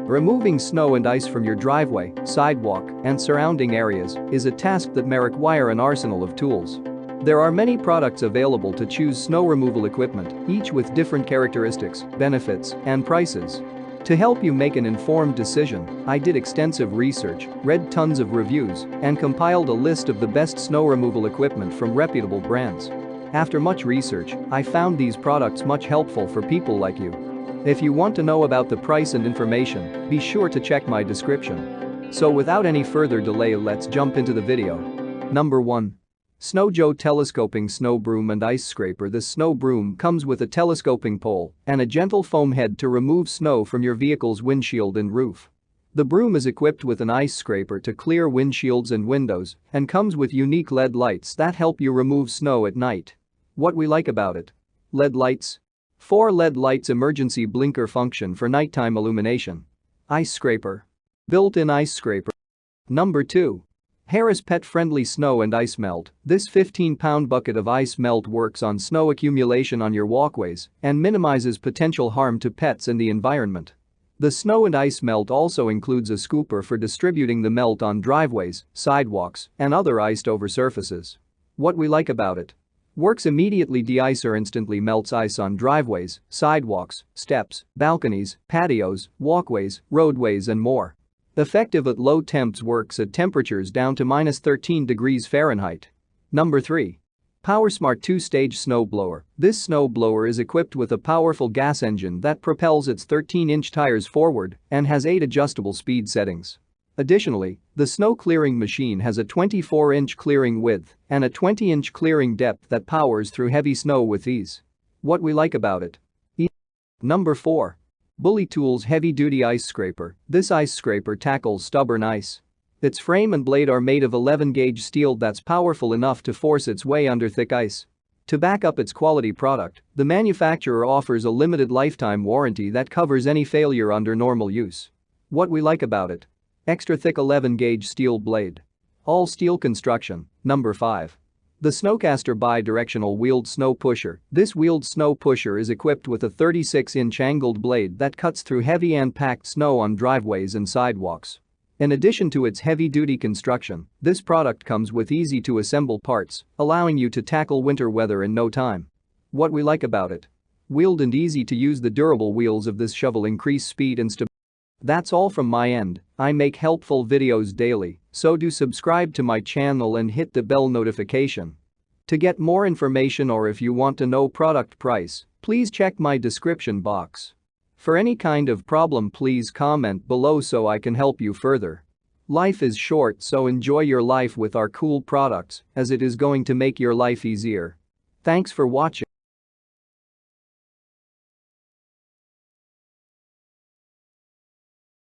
Removing snow and ice from your driveway, sidewalk, and surrounding areas is a task that may require an arsenal of tools. There are many products available to choose snow removal equipment, each with different characteristics, benefits, and prices. To help you make an informed decision, I did extensive research, read tons of reviews, and compiled a list of the best snow removal equipment from reputable brands. After much research, I found these products much helpful for people like you. If you want to know about the price and information, be sure to check my description. So without any further delay, let's jump into the video. Number 1. SnowJoe Telescoping Snow Broom and Ice Scraper. This snow broom comes with a telescoping pole and a gentle foam head to remove snow from your vehicle's windshield and roof. The broom is equipped with an ice scraper to clear windshields and windows and comes with unique LED lights that help you remove snow at night. What we like about it? LED lights. 4 LED lights, emergency blinker function for nighttime illumination. Ice scraper. Built-in ice scraper. Number 2. Harris Pet-Friendly Snow and Ice Melt. This 15-pound bucket of ice melt works on snow accumulation on your walkways and minimizes potential harm to pets and the environment. The snow and ice melt also includes a scooper for distributing the melt on driveways, sidewalks, and other iced-over surfaces. What we like about it? Works immediately, de-icer instantly melts ice on driveways, sidewalks, steps, balconies, patios, walkways, roadways, and more. Effective at low temps, works at temperatures down to -13 degrees Fahrenheit. Number 3. PowerSmart two-stage snowblower. This snowblower is equipped with a powerful gas engine that propels its 13-inch tires forward and has 8 adjustable speed settings. Additionally, the snow clearing machine has a 24-inch clearing width and a 20-inch clearing depth that powers through heavy snow with ease. What we like about it? Number 4. Bully Tools Heavy-Duty Ice Scraper. This ice scraper tackles stubborn ice. Its frame and blade are made of 11-gauge steel that's powerful enough to force its way under thick ice. To back up its quality product, the manufacturer offers a limited lifetime warranty that covers any failure under normal use. What we like about it? Extra thick 11-gauge steel blade. All steel construction. Number 5. The Snowcaster Bidirectional Wheeled Snow Pusher. This wheeled snow pusher is equipped with a 36-inch angled blade that cuts through heavy and packed snow on driveways and sidewalks. In addition to its heavy-duty construction, this product comes with easy-to-assemble parts, allowing you to tackle winter weather in no time. What we like about it? Wheeled and easy to use. The durable wheels of this shovel increase speed and stability. That's all from my end. I make helpful videos daily, so do subscribe to my channel and hit the bell notification. To get more information, or if you want to know product price, please check my description box. For any kind of problem, please comment below so I can help you further. Life is short, so enjoy your life with our cool products, as it is going to make your life easier. Thanks for watching.